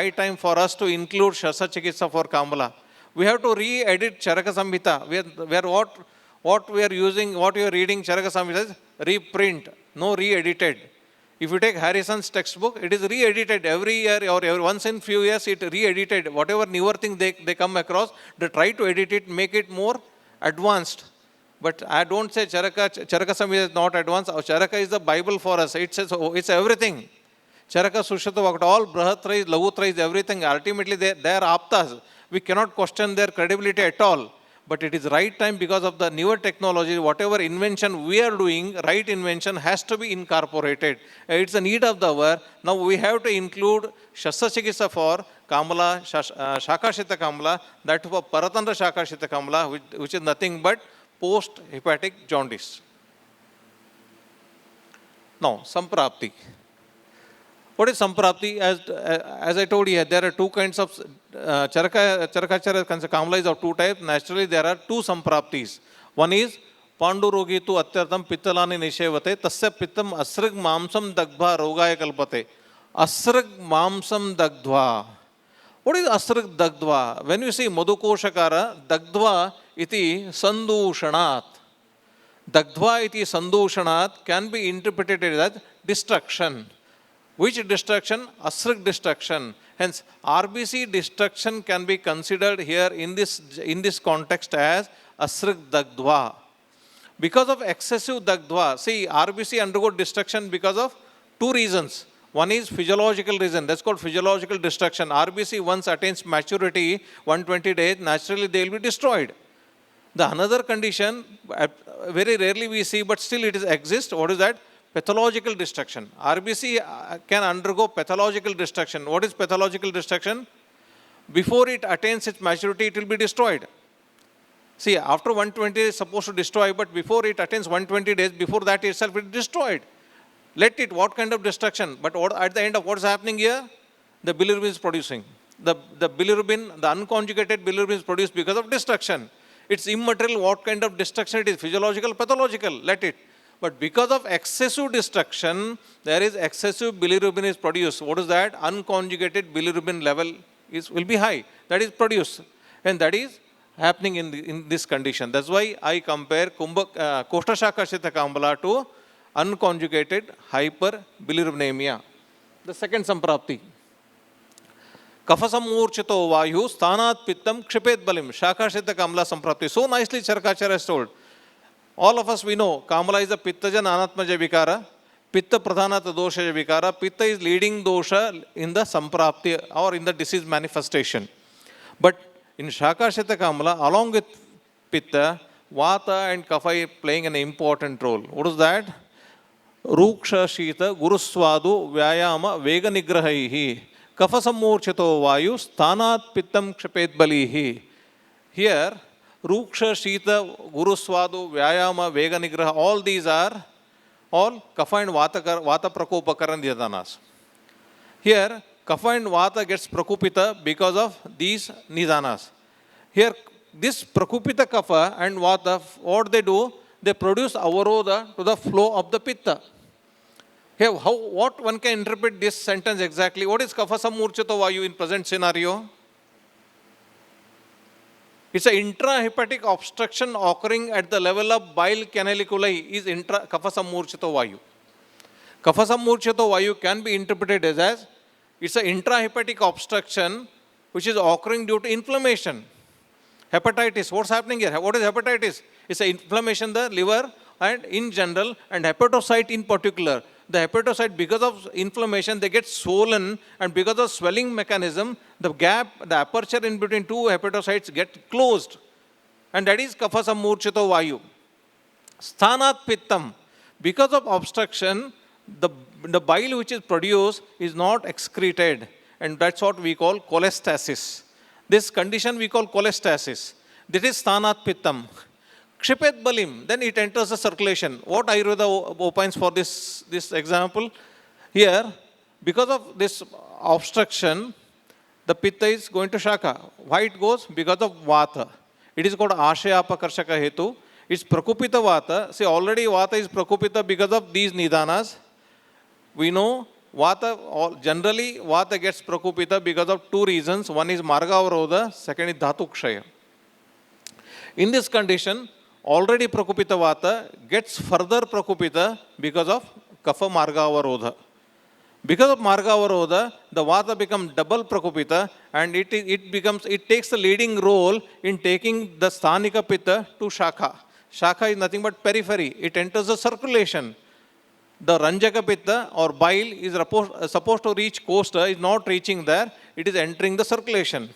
high time for us to include Shastra Chikitsa for Kamala. We have to re-edit Charaka Samhita. What we are using, what we are reading Charaka Samhita is reprint, no re-edited. If you take Harrison's textbook, it is re-edited every year or once in few years it re-edited. Whatever newer thing they come across, they try to edit it, make it more advanced. But I don't say Charaka Samhita is not advanced. Charaka is the Bible for us. It says, it's everything. Charaka, Sushrata, all Brahatrais, Lagutrais, everything. Ultimately, they are aptas. We cannot question their credibility at all. But it is right time because of the newer technology, whatever invention we are doing, right invention has to be incorporated. It's a need of the hour. Now we have to include Shastra Chikitsa for Kamala, Shakashita Kamala, that for Paratandra Shakashita Kamala, which is nothing but post-hepatic jaundice. Now, Samprapti. What is Samprapti? As I told you, there are two kinds of Charakachara Kamala is of two types. Naturally, there are two Sampraptis. One is Pandurogi tu Atyartam Pittalani Nishevate, Tasya Pittam Asrag Mamsam Dagdva Rogaya Kalpate. Asrag Mamsam Dagdva. What is Asrag Dagdva? When you see Madhukoshakara, Dagdva iti Sandushanat. Dagdva iti Sandushanat can be interpreted as destruction. Which destruction? Asrag destruction. Hence, RBC destruction can be considered here in this context as Asrag Dagdva. Because of excessive Dagdva, see, RBC undergo destruction because of two reasons. One is physiological reason, that's called physiological destruction. RBC once attains maturity, 120 days, naturally they will be destroyed. The another condition, very rarely we see, but still it exists. What is that? Pathological destruction. RBC can undergo pathological destruction. What is pathological destruction? Before it attains its maturity, it will be destroyed. See, after 120 days, it's supposed to destroy, but before it attains 120 days, before that itself, it is destroyed. Let it, what kind of destruction? But at the end of what is happening here? The bilirubin is producing. The bilirubin, the unconjugated bilirubin is produced because of destruction. It's immaterial what kind of destruction it is, physiological, pathological, let it. But because of excessive destruction, there is excessive bilirubin is produced. What is that? Unconjugated bilirubin level will be high. That is produced. And that is happening in this condition. That's why I compare Koshashakashita Kamala to unconjugated hyperbilirubinemia. The second Samprapti. Kafasamurchito Vayu Sthanat Pittam Kshipet Balim. Shakashita Kamala Samprapti. So nicely Charakacharya has told. All of us we know, Kamala is a Pittaja Anatmaja Vikara, Pitta Pradhanata Dosha Vikara. Pitta is leading dosha in the Samprapti or in the disease manifestation. But in Shakashita Kamala, along with Pitta, Vata and Kapha are playing an important role. What is that? Ruksha Shita Guruswadu Vyayama Vega Nigrahaihi Kapha Sammurchito Vayu Sthanat Pittam Kshipet Balihi. Here, Ruksha, Shita, Guru Swadu, Vyayama, Vega Nigraha, all these are all Kapha and Vata Prakopakaran Nidhanas. Here, Kapha and Vata gets Prakupita because of these Nidhanas. Here, this Prakupita Kapha and Vata, what they do? They produce Avarodha to the flow of the Pitta. Here, what one can interpret this sentence exactly? What is Kapha Sammurchito Vayu in present scenario? It's an intrahepatic obstruction occurring at the level of bile canaliculi is Kapha Sammurchito Vayu. Kapha Sammurchito Vayu can be interpreted as it's an intrahepatic obstruction which is occurring due to inflammation. Hepatitis, what's happening here? What is hepatitis? It's an inflammation in the liver and in general and hepatocyte in particular. The hepatocyte, because of inflammation, they get swollen, and because of swelling mechanism, the gap, the aperture in between two hepatocytes get closed. And that is Kapha Sammurchito Vayu. Sthanat Pittam. Because of obstruction, the bile which is produced is not excreted. And that's what we call cholestasis. This condition we call cholestasis. This is Sthanat Pittam. Kshipet Balim, then it enters the circulation. What Ayurveda opines for this example? Here, because of this obstruction, the Pitta is going to Shaka. Why it goes? Because of Vata. It is called Ashayapakarshaka Hetu. It's Prakupita Vata. See, already Vata is Prakupita because of these Nidhanas. We know Generally, Vata gets Prakupita because of two reasons. One is Marga Avarodha, second is Dhatu Kshaya. In this condition, already Prakupita Vata gets further Prakupita because of Kapha Marga Avarodha. Because of Marga Avarodha, the Vata becomes double Prakupita, and it takes the leading role in taking the Sthanika Pitta to Shakha. Shakha is nothing but periphery. It enters the circulation. The Ranjaka Pitta or bile is supposed to reach costa, is not reaching there, it is entering the circulation.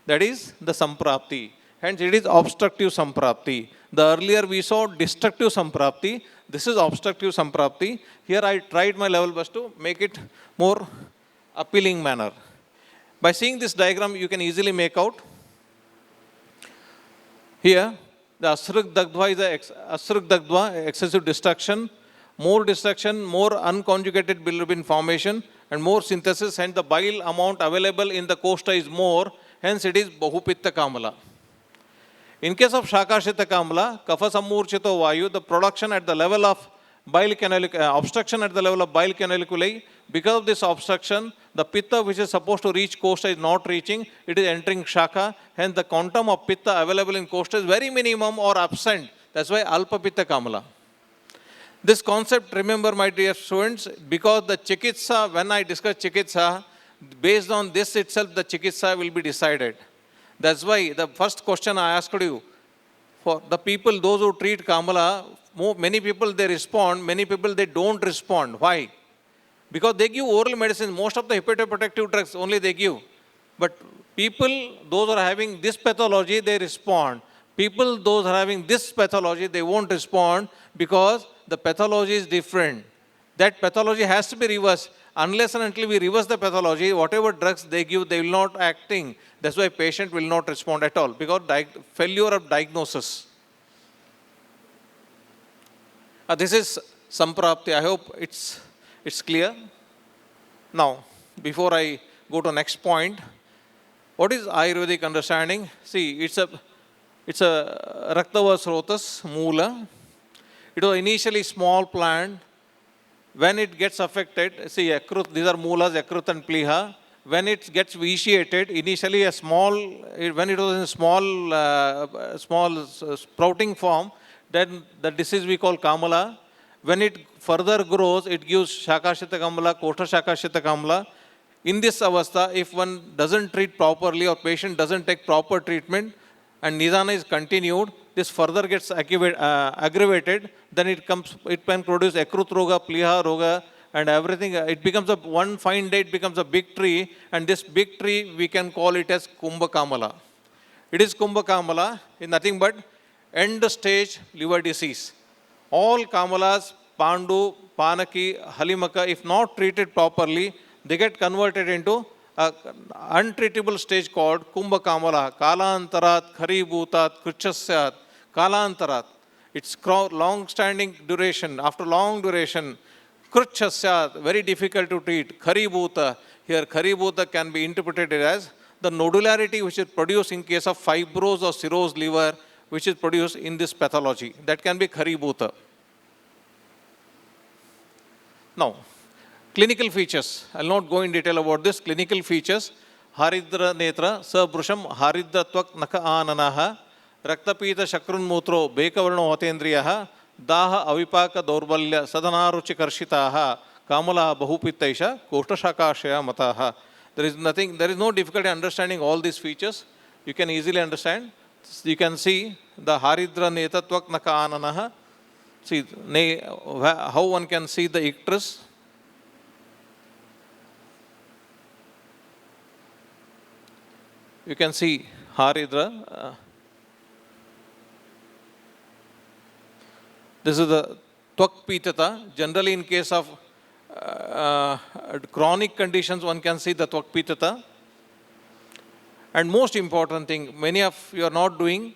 That is the Samprapti. Hence it is obstructive Samprapti. The earlier we saw destructive Samprapti, this is obstructive Samprapti. Here I tried my level best to make it more appealing manner. By seeing this diagram, you can easily make out. Here, the Asruk Dagdva is Asruk Dagdva, excessive destruction. More destruction, more unconjugated bilirubin formation, and more synthesis, and the bile amount available in the costa is more, hence it is Bahupitta Kamala. In case of Shakashita Kamala, Kapha Sammurchito Vayu, the production at the level of bile obstruction at the level of bile canaliculi, because of this obstruction, the Pitta which is supposed to reach costa is not reaching, it is entering Shaka, hence the quantum of Pitta available in costa is very minimum or absent. That's why Alpa Pitta Kamala. This concept, remember my dear students, because the Chikitsa, when I discuss Chikitsa, based on this itself, the Chikitsa will be decided. That's why the first question I asked you, for the people, those who treat Kamala, many people they respond, many people they don't respond. Why? Because they give oral medicine, most of the hepatoprotective drugs only they give. But people, those who are having this pathology, they respond. People, those who are having this pathology, they won't respond because the pathology is different. That pathology has to be reversed. Unless and until we reverse the pathology, whatever drugs they give, they will not acting. That's why patient will not respond at all because failure of diagnosis. This is Samprapti. I hope it's clear. Now, before I go to next point, what is Ayurvedic understanding? See, it's a Raktava Srotas, Moola. It was initially small plant. When it gets affected, see, these are Moolas, Yakrut and Pliha. When it gets vitiated, initially when it was in small sprouting form, then the disease we call Kamala. When it further grows, it gives Shakashita Kamala, Kota Shakashita Kamala. In this avastha, if one doesn't treat properly or patient doesn't take proper treatment and Nidana is continued, this further gets aggravated, then it can produce Ekrut Roga, Pliha Roga, and everything. It becomes one fine day, it becomes a big tree, and this big tree we can call it as Kumbha Kamala. It is Kumbha Kamala, is nothing but end stage liver disease. All Kamalas, Pandu, Panaki, Halimaka, if not treated properly, they get converted into an untreatable stage called Kumbha Kamala. Kalantarat, Kharibhutat, Kruchasyat, Kalantarat. It's long-standing duration. After long duration, Kruchasyat, very difficult to treat. Kharibhuta, here Kharibhuta can be interpreted as the nodularity which is produced in case of fibrose or cirrhosis liver, which is produced in this pathology. That can be Kharibhuta. Now, clinical features. I will not go in detail about this. Clinical features. Haridra netra, sabrusham haridra tvak naka ananaha, raktapita shakrun mutro bekavarno hotendriyaha, daha avipaka daurbalya sadhanaruchi karshitaha, kamala bahupittaisha, koštashakashaya mataha. There is no difficulty understanding all these features. You can easily understand. You can see the Haridra Neta Tvak Naka Ananaha. See how one can see the icterus. You can see Haridra. This is the Tvak Pitata. Generally in case of chronic conditions, one can see the Tvak Pitata. And most important thing, many of you are not doing,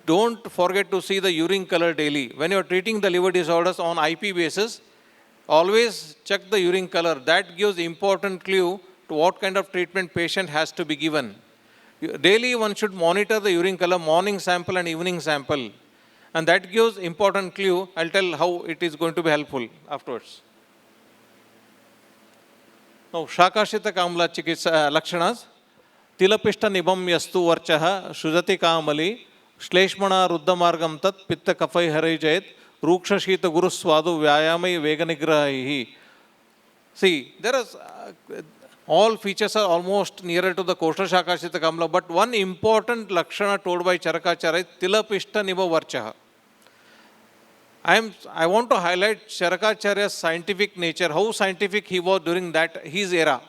don't forget to see the urine color daily. When you are treating the liver disorders on IP basis, always check the urine color. That gives important clue to what kind of treatment patient has to be given. Daily one should monitor the urine color, morning sample and evening sample. And that gives important clue. I'll tell how it is going to be helpful afterwards. Now, Shakashita Kamla Chikitsa Lakshanas, Tilapishta Nibam Yastu Varchaha, Shujati Kamali, Shleshmana Ruddhamargam Tat, Pitta Kafai Harajayat, Ruksha Shita Guru Swadu Vyayamai Veganigrahi. See, there is all features are almost nearer to the Koshta Shakashita Kamla, but one important Lakshana told by Charakacharya is Tilapishta Niba Varchaha. I want to highlight Charakacharya's scientific nature, how scientific he was during his era.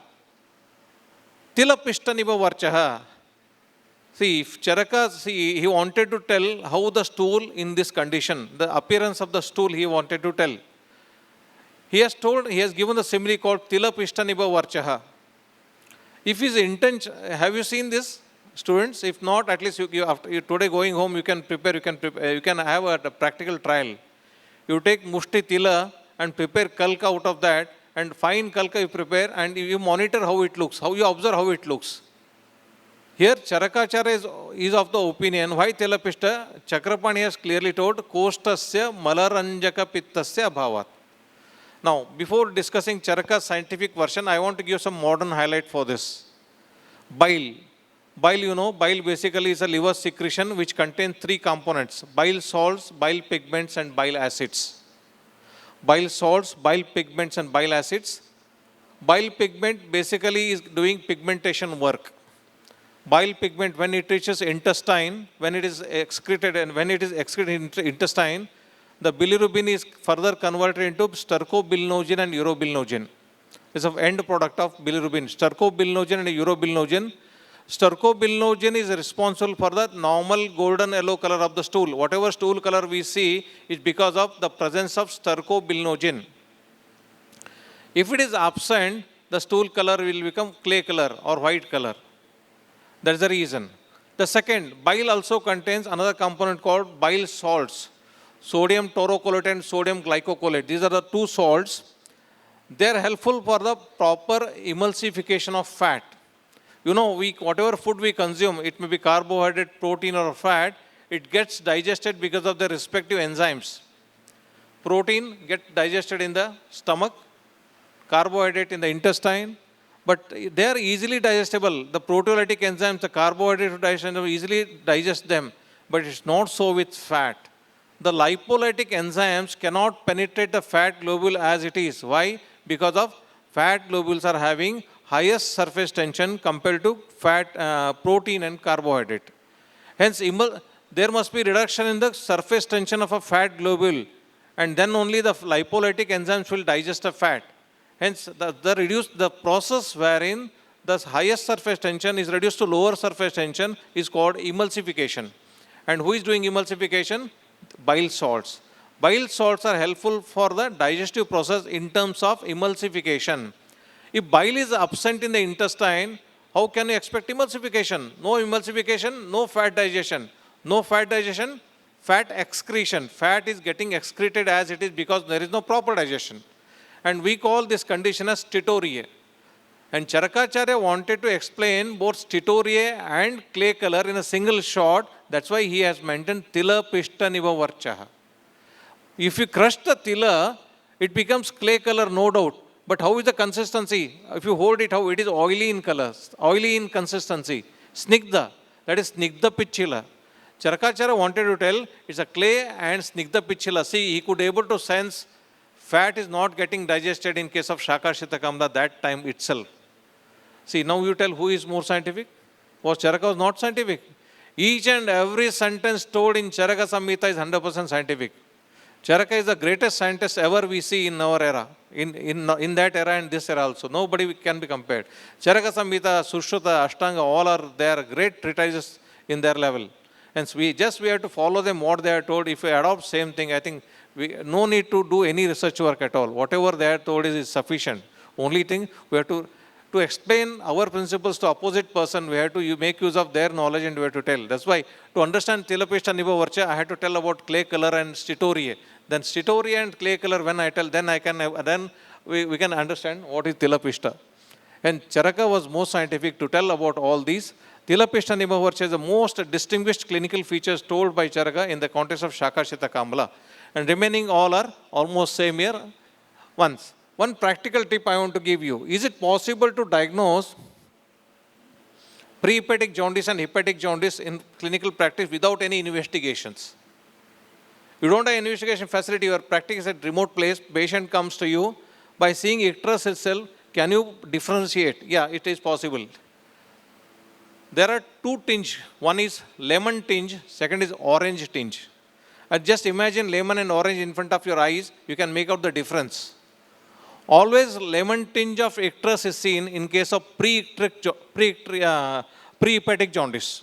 Tilapishta niba varchaha. See, if he wanted to tell how the stool in this condition, the appearance of the stool he wanted to tell. He has given the simile called Tilapishta niba varchaha. If his intention, have you seen this, students? If not, at least after today going home, you can have a practical trial. You take mushti tila and prepare kalka out of that, and fine kalka you prepare and you monitor how it looks, how you observe how it looks. Here Charakacharya is of the opinion, why Tilapishta? Chakrapani has clearly told, Kostasya malaranjaka pittasya bhavat. Now, before discussing Charaka's scientific version, I want to give some modern highlight for this. Bile. Bile, bile basically is a liver secretion which contains three components: bile salts, bile pigments, and bile acids. Bile salts, bile pigments, and bile acids. Bile pigment basically is doing pigmentation work. Bile pigment, when it reaches intestine, when it is excreted in intestine, the bilirubin is further converted into stercobilinogen and urobilinogen. It's an end product of bilirubin. Stercobilinogen and urobilinogen. Stercobilinogen is responsible for the normal golden yellow color of the stool. Whatever stool color we see is because of the presence of stercobilinogen. If it is absent, the stool color will become clay color or white color. That's the reason. The second, bile also contains another component called bile salts. Sodium taurocholate and sodium glycocholate. These are the two salts. They are helpful for the proper emulsification of fat. Whatever food we consume, it may be carbohydrate, protein, or fat, it gets digested because of the respective enzymes. Protein gets digested in the stomach, carbohydrate in the intestine, but they are easily digestible. The proteolytic enzymes, the carbohydrate digestion, easily digest them, but it's not so with fat. The lipolytic enzymes cannot penetrate the fat globule as it is. Why? Because of fat globules are having highest surface tension compared to protein and carbohydrate. Hence, there must be reduction in the surface tension of a fat globule, and then only the lipolytic enzymes will digest the fat. Hence, the process wherein the highest surface tension is reduced to lower surface tension is called emulsification. And who is doing emulsification? Bile salts. Bile salts are helpful for the digestive process in terms of emulsification. If bile is absent in the intestine, how can you expect emulsification? No emulsification, no fat digestion. No fat digestion, fat excretion. Fat is getting excreted as it is because there is no proper digestion. And we call this condition as stitorrhea. And Charakacharya wanted to explain both stitorrhea and clay color in a single shot. That's why he has mentioned tila pishta niva varchaha. If you crush the tila, it becomes clay color, no doubt. But how is the consistency? If you hold it, how it is oily in color, oily in consistency. Snigdha, that is snigdha pichila. Charakacharya wanted to tell it's a clay and snigdha pichila. See, he could able to sense fat is not getting digested in case of Shakashita Kamla that time itself. See, now you tell who is more scientific? Charaka was not scientific. Each and every sentence told in Charaka Samhita is 100% scientific. Charaka is the greatest scientist ever we see in our era, in that era and this era also. Nobody can be compared. Charaka Samhita, Sushruta, Ashtanga, all are there, great treatises in their level. And we have to follow them what they are told. If we adopt same thing, I think no need to do any research work at all. Whatever they are told is sufficient. Only thing we have to explain our principles to opposite person, we have to make use of their knowledge and we have to tell. That's why to understand Tilapishta Niva Varcha, I had to tell about clay color and stitorrhea. Then stitorrhea and clay color, when I tell, then we can understand what is Tilapishta. And Charaka was most scientific to tell about all these. Tilapishta Niva Varcha is the most distinguished clinical features told by Charaka in the context of Shakashita Kamala. And remaining all are almost same year once. one practical tip I want to give you. Is it possible to diagnose pre-hepatic jaundice and hepatic jaundice in clinical practice without any investigations? You don't have investigation facility, your practice is at remote place, patient comes to you, by seeing icterus itself, can you differentiate? Yeah, it is possible. There are two tinge, one is lemon tinge, second is orange tinge. And just imagine lemon and orange in front of your eyes, you can make out the difference. Always lemon tinge of icterus is seen in case of pre-hepatic jaundice.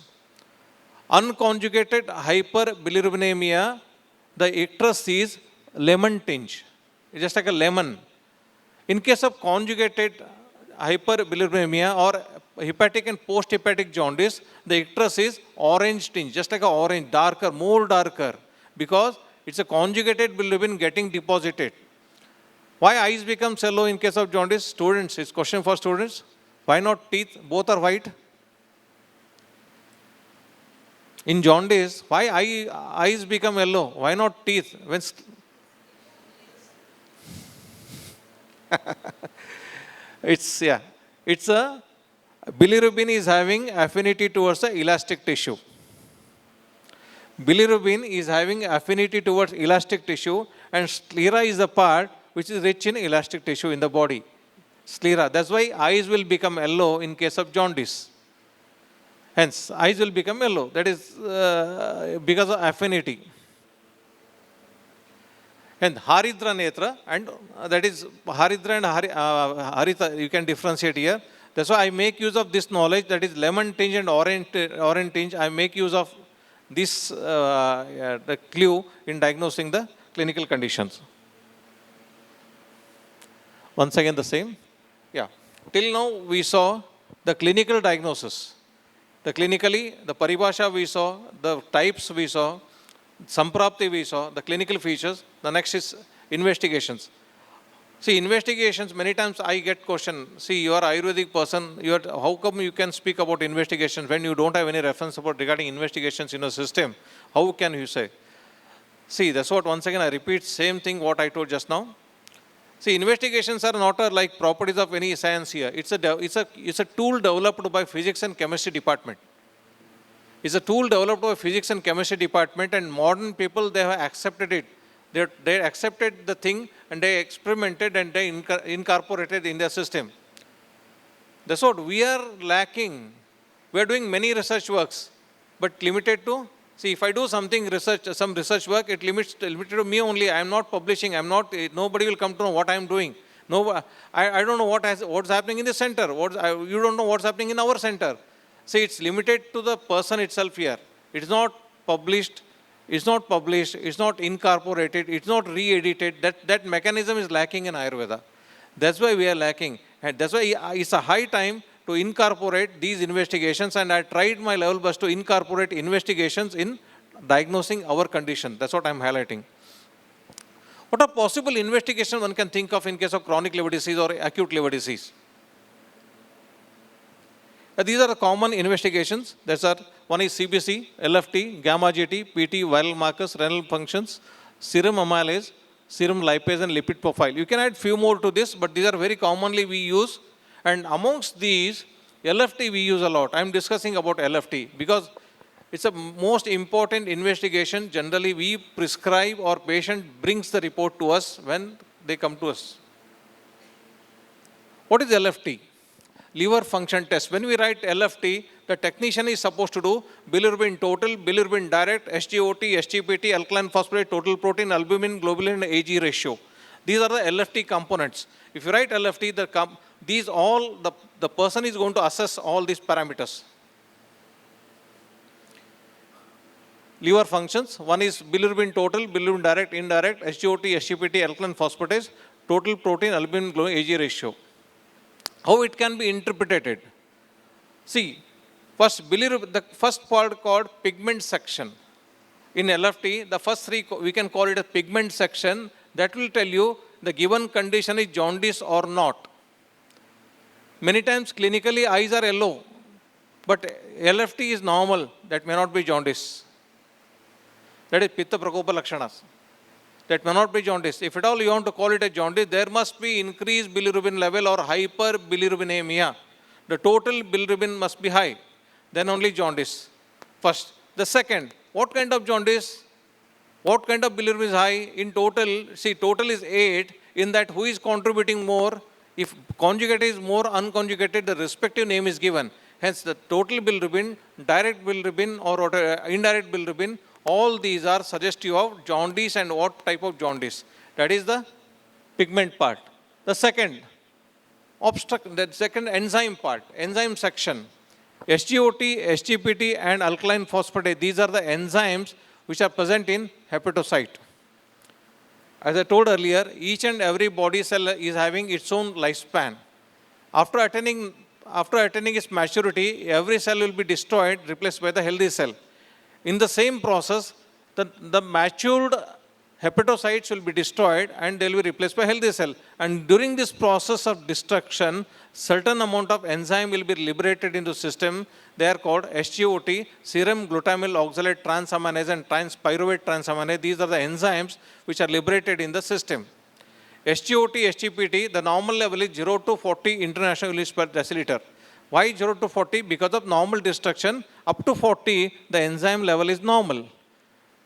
Unconjugated hyperbilirubinemia, the icterus is lemon tinge. It's just like a lemon. In case of conjugated hyperbilirubinemia or hepatic and post-hepatic jaundice, the icterus is orange tinge, just like a orange, darker, more darker, because it's a conjugated bilirubin getting deposited. Why eyes become yellow in case of jaundice? Students, it's question for students. Why not teeth? Both are white. In jaundice, why eyes become yellow? Why not teeth? It's a bilirubin is having affinity towards the elastic tissue. Bilirubin is having affinity towards elastic tissue, and sclera is the part which is rich in elastic tissue in the body. Sclera. That's why eyes will become yellow in case of jaundice. Hence, eyes will become yellow. That is because of affinity. And Haridra Netra, and that is Haridra and Harita, you can differentiate here. That's why I make use of this knowledge, that is lemon tinge and orange tinge. I make use of this the clue in diagnosing the clinical conditions. Once again the same. Yeah. Till now we saw the clinical diagnosis. The paribhasha we saw, the types we saw, samprapti we saw, the clinical features. The next is investigations. See, investigations, many times I get question, see, you are Ayurvedic person, how come you can speak about investigations when you don't have any reference about regarding investigations in a system? How can you say? See, that's what, once again, I repeat same thing what I told just now. See, investigations are not like properties of any science here. It's a tool developed by physics and chemistry department. It's a tool developed by physics and chemistry department, and modern people, they have accepted it. They accepted the thing and they experimented and they incorporated in their system. That's what we are lacking. We are doing many research works, but limited to, see, if I do some research work, it limited to me only. I am not publishing. Nobody will come to know what I am doing. No, I don't know what's happening in the center. You don't know what's happening in our center. See, it's limited to the person itself here. It's not published. It's not incorporated, it's not re-edited. That mechanism is lacking in Ayurveda. That's why we are lacking. And that's why it's a high time to incorporate these investigations, and I tried my level best to incorporate investigations in diagnosing our condition. That's what I'm highlighting. What are possible investigations one can think of in case of chronic liver disease or acute liver disease? These are the common investigations. One is CBC, LFT, gamma GT, PT, viral markers, renal functions, serum amylase, serum lipase, and lipid profile. You can add few more to this, but these are very commonly we use. And amongst these, LFT we use a lot. I'm discussing about LFT because it's a most important investigation. Generally, we prescribe or patient brings the report to us when they come to us. What is LFT? Liver function test. When we write LFT, the technician is supposed to do bilirubin total, bilirubin direct, SGOT, SGPT, alkaline phosphate, total protein, albumin, globulin, and AG ratio. These are the LFT components. If you write LFT, the person is going to assess all these parameters. Liver functions. One is bilirubin total, bilirubin direct, indirect, SGOT, SGPT, alkaline phosphatase, total protein, albumin, globulin, AG ratio. How it can be interpreted? See, the first part called pigment section. In LFT, the first three, we can call it a pigment section. That will tell you the given condition is jaundice or not. Many times clinically eyes are yellow, but LFT is normal. That may not be jaundice. That is Pitta Prakopa Lakshanas. That may not be jaundice. If at all you want to call it a jaundice, there must be increased bilirubin level or hyperbilirubinemia. The total bilirubin must be high. Then only jaundice. First. The second, what kind of jaundice? What kind of bilirubin is high? In total, see, total is 8. In that, who is contributing more? If conjugate is more unconjugated, the respective name is given. Hence, the total bilirubin, direct bilirubin or indirect bilirubin, all these are suggestive of jaundice and what type of jaundice. That is the pigment part. The second, the second enzyme part, enzyme section. SGOT, SGPT and alkaline phosphatase, these are the enzymes which are present in hepatocyte. As I told earlier, each and every body cell is having its own lifespan. After attaining its maturity, every cell will be destroyed, replaced by the healthy cell. In the same process, the matured hepatocytes will be destroyed and they will be replaced by healthy cell. And during this process of destruction, certain amount of enzyme will be liberated into system. They are called SGOT, serum glutamyl oxalate transaminase and transpyruvate transaminase. These are the enzymes which are liberated in the system. SGOT, SGPT, the normal level is 0 to 40 international units per deciliter. Why 0 to 40? Because of normal destruction, up to 40, the enzyme level is normal.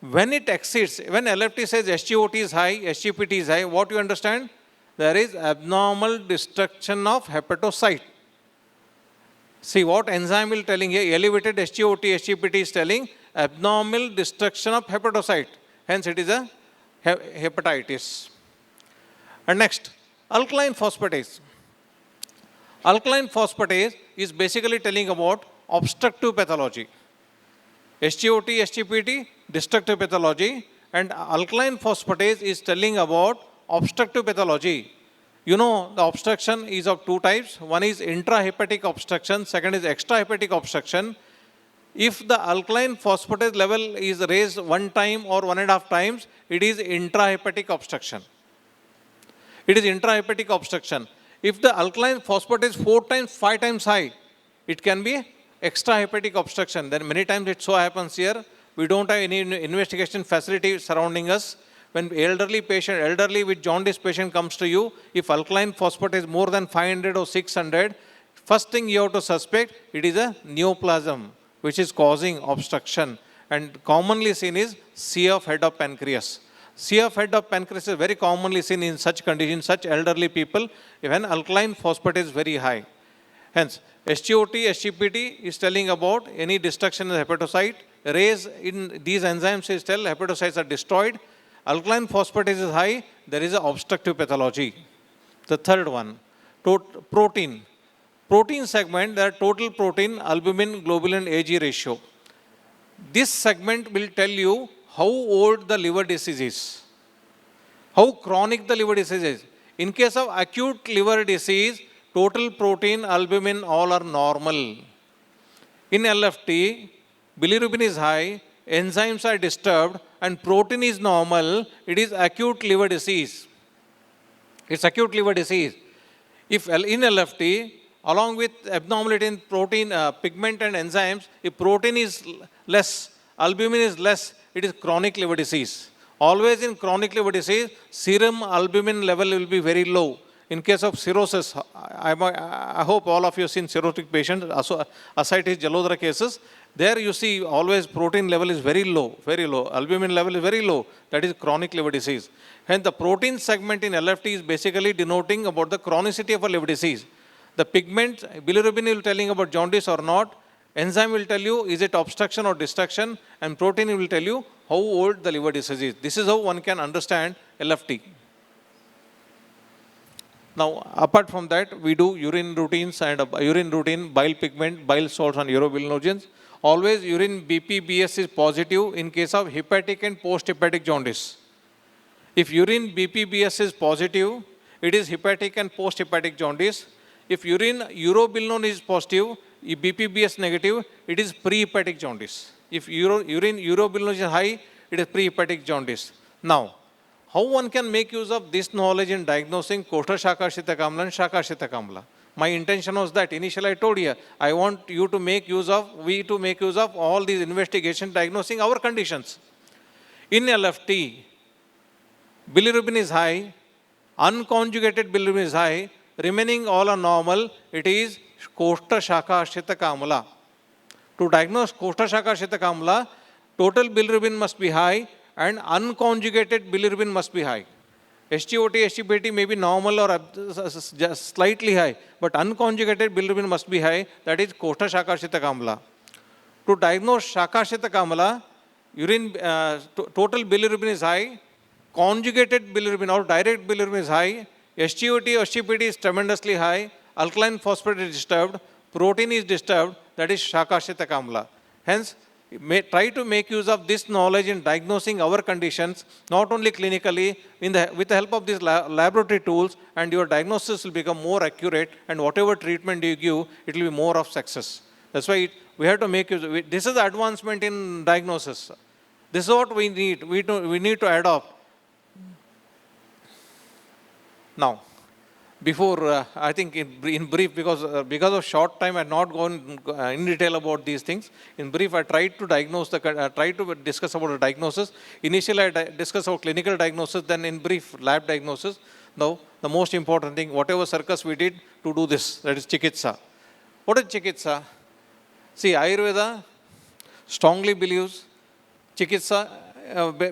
When it exceeds, when LFT says SGOT is high, SGPT is high, what you understand? There is abnormal destruction of hepatocyte. See what enzyme is telling here, elevated SGOT, SGPT is telling abnormal destruction of hepatocyte. Hence it is a hepatitis. And next, alkaline phosphatase. Alkaline phosphatase is basically telling about obstructive pathology. SGOT, SGPT, destructive pathology, and alkaline phosphatase is telling about obstructive pathology. You know, the obstruction is of two types. One is intrahepatic obstruction, second is extrahepatic obstruction. If the alkaline phosphatase level is raised 1 time or 1.5 times, it is intrahepatic obstruction. It is intrahepatic obstruction. If the alkaline phosphatase is 4 times, 5 times high, it can be extrahepatic obstruction. Then many times it so happens here, we don't have any investigation facility surrounding us. When elderly with jaundice patient comes to you, if alkaline phosphatase is more than 500 or 600, first thing you have to suspect, it is a neoplasm, which is causing obstruction. And commonly seen is CF head of pancreas. CF head of pancreas is very commonly seen in such conditions, such elderly people, when alkaline phosphatase is very high. Hence, SGOT, SGPT is telling about any destruction in the hepatocyte. Raise in these enzymes is tell hepatocytes are destroyed. Alkaline phosphatase is high, there is an obstructive pathology. The third one, protein. Protein segment, there are total protein, albumin, globulin, Ag ratio. This segment will tell you how old the liver disease is, how chronic the liver disease is. In case of acute liver disease, total protein, albumin, all are normal. In LFT, bilirubin is high, enzymes are disturbed, and protein is normal. It is acute liver disease. It's acute liver disease. If in LFT, along with abnormality in protein, pigment and enzymes, if protein is less, albumin is less, it is chronic liver disease. Always in chronic liver disease, serum albumin level will be very low. In case of cirrhosis, I hope all of you have seen cirrhotic patients, ascites jaloudhara cases. There you see always protein level is very low, albumin level is very low. That is chronic liver disease. Hence the protein segment in LFT is basically denoting about the chronicity of a liver disease. The pigment, bilirubin will telling about jaundice or not. Enzyme will tell you is it obstruction or destruction, and protein will tell you how old the liver disease is. This is how one can understand LFT. Now, apart from that, we do urine routines and urine routine, bile pigment, bile salts and urobilinogens. Always urine BPBS is positive in case of hepatic and post-hepatic jaundice. If urine BPBS is positive, it is hepatic and post-hepatic jaundice. If urine urobilinone is positive, if BPBS negative, it is pre-hepatic jaundice. If urine urobilinone is high, it is pre-hepatic jaundice. Now, how one can make use of this knowledge in diagnosing Koshashakashita Kamla and Shakashita Kamla? My intention was that initially I told you, I want you to make use of, we to make use of all these investigations diagnosing our conditions. In LFT, bilirubin is high, unconjugated bilirubin is high, remaining all are normal, it is Koshta Shaka Ashita Kamala. To diagnose Koshta Shaka Ashita Kamala, total bilirubin must be high and unconjugated bilirubin must be high. SGOT, SGPT may be normal or just slightly high, but unconjugated bilirubin must be high, that is Koshta Shakashita Kamala. To diagnose Shakashita Kamala, urine total bilirubin is high, conjugated bilirubin or direct bilirubin is high, SGOT, SGPT is tremendously high, alkaline phosphate is disturbed, protein is disturbed, that is Shakashita Kamala. Hence, try to make use of this knowledge in diagnosing our conditions, not only clinically, with the help of these laboratory tools, and your diagnosis will become more accurate, and whatever treatment you give, it will be more of success. That's why we have to make use. This is the advancement in diagnosis. This is what we need. We need to adopt. Now, before, I think in brief, because of short time, I had not gone in detail about these things. In brief, I tried to tried to discuss about the diagnosis. Initially, I discussed about clinical diagnosis, then in brief, lab diagnosis. Now, the most important thing, whatever circus we did to do this, that is Chikitsa. What is Chikitsa? See, Ayurveda strongly believes Chikitsa,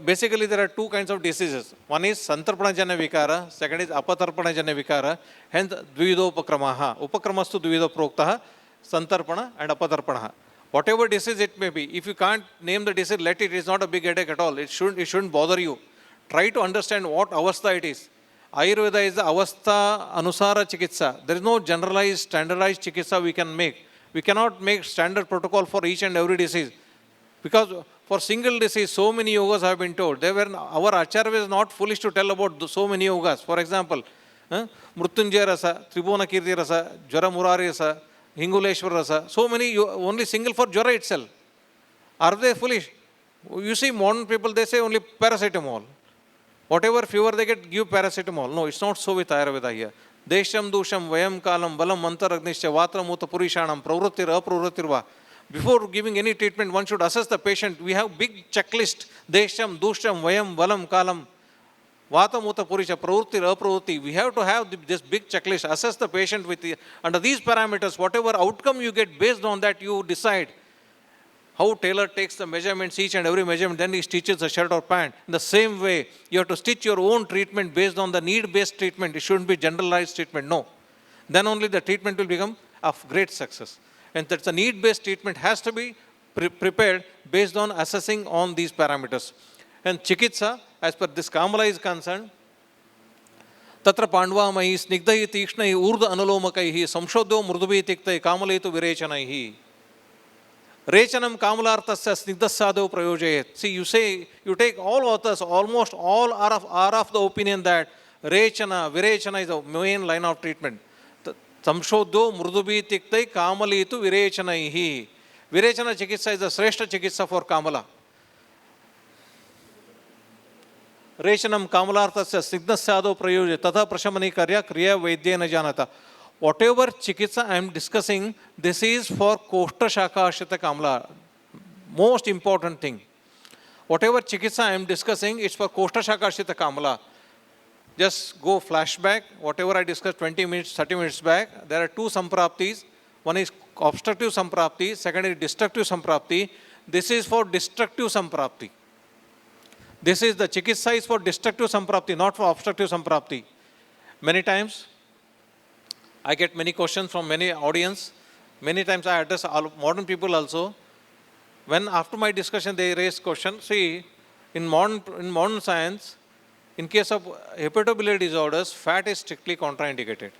basically there are two kinds of diseases. One is Santarpanajanya Vikara, second is Apatarpanajanya Vikara, hence Dvidopakramaha. Upakramastu Dvido Proktaha, Santarpana and Apatarpanaha. Whatever disease it may be, if you can't name the disease, let it, it's not a big headache at all. It shouldn't bother you. Try to understand what avastha it is. Ayurveda is the avastha anusara chikitsa. There is no generalized, standardized chikitsa we can make. We cannot make standard protocol for each and every disease. Because for single disease, so many yogas have been told. Our Acharya is not foolish to tell about so many yogas. For example, Mrutyunjaya Rasa, Tribhuna Kirti Rasa, Jara Murari Rasa, Hinguleshwar Rasa, so many, only single for Jara itself. Are they foolish? You see, modern people, they say only paracetamol. Whatever fever they get, give paracetamol. No, it's not so with Ayurveda here. Desham, Dusham, Vayam, Kalam, Balam, Mantaragnisha, Vatra, Muta, Purishanam, Pravrutir, Apravrutirva. Before giving any treatment, one should assess the patient. We have big checklist. Desham, Dusham, Vayam, Balam, Kalam, Vata, Muta, Purisha, Pravrutir, Apravruti. We have to have this big checklist. Assess the patient under these parameters. Whatever outcome you get, based on that, you decide how tailor takes the measurements, each and every measurement, then he stitches a shirt or pant. In the same way, you have to stitch your own treatment based on the need-based treatment. It shouldn't be generalized treatment, no. Then only the treatment will become of great success. And that's a need-based treatment has to be prepared based on assessing on these parameters. And Chikitsa, as per this Kamala is concerned, Tatra Pandvamahi, Snigdai Tikshnai, Urda Anulomakaihi, Samshodho Murdubhi Tiktai, Kamaletu Virechanaihi. Rechanam Kamalartasya Snigdasadho Prayojayet. See, you take all authors, almost all are of the opinion that Rechana, Virechana is the main line of treatment. Samshodho Murdubhi Tiktai Kamalitu Virechanaihi. Virechana Chikitsa is the Sreshta Chikitsa for Kamala. Rechanam Kamalartasya Snigdasadho Prayojayet. Tata Prashamani Karya Kriya Vaidyena Janata. Whatever chikitsa I am discussing, this is for Koshta Shaka Ashita Kamala. Most important thing. Whatever chikitsa I am discussing, it's for Koshta Shaka Ashita Kamala. Just go flashback, whatever I discussed 20 minutes, 30 minutes back, there are two sampraptis. One is obstructive samprapti, second is destructive samprapti. This is for destructive samprapti. This is the chikitsa is for destructive samprapti, not for obstructive samprapti. Many times, I get many questions from many audience. Many times I address modern people also. When after my discussion they raise question, see, in modern science, in case of hepatobiliary disorders, fat is strictly contraindicated.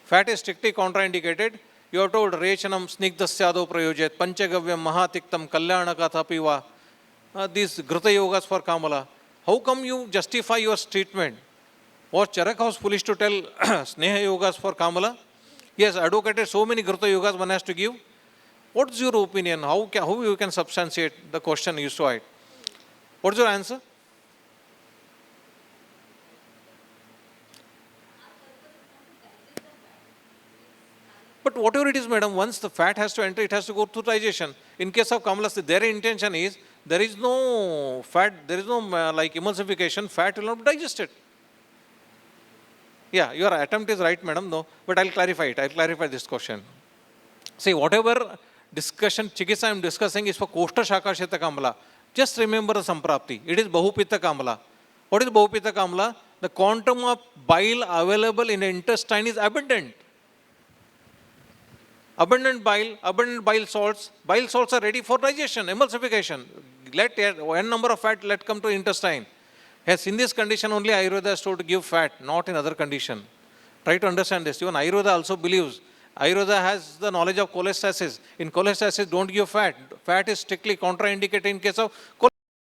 Fat is strictly contraindicated. You are told Rechanam Snigdasyado Prayojet, Panchagavyam Mahatiktam Kalyana Kathapiva. These Grita Yogas for Kamala. How come you justify your treatment? Was Charak House foolish to tell Sneha Yogas for Kamala? He has advocated so many Grita Yogas one has to give. What's your opinion? How you can substantiate the question you saw it? What's your answer? But But whatever it is, madam, once the fat has to enter, it has to go through digestion. In case of Kamala, their intention is there is no fat, there is no like emulsification, fat will not be digested. Yeah, your attempt is right, madam, no, but I'll clarify it. I'll clarify this question. See, whatever discussion, Chikitsa I am discussing is for Koshta Shaka Sheta Kamala. Just remember the Samprapti. It is Bahupitta Kamala. What is Bahupitta Kamala? The quantum of bile available in the intestine is abundant. Abundant bile salts. Bile salts are ready for digestion, emulsification. Let n number of fat let come to intestine. Yes, in this condition only Ayurveda is told to give fat, not in other condition. Try to understand this. Even Ayurveda also believes. Ayurveda has the knowledge of cholestasis. In cholestasis, don't give fat. Fat is strictly contraindicated in case of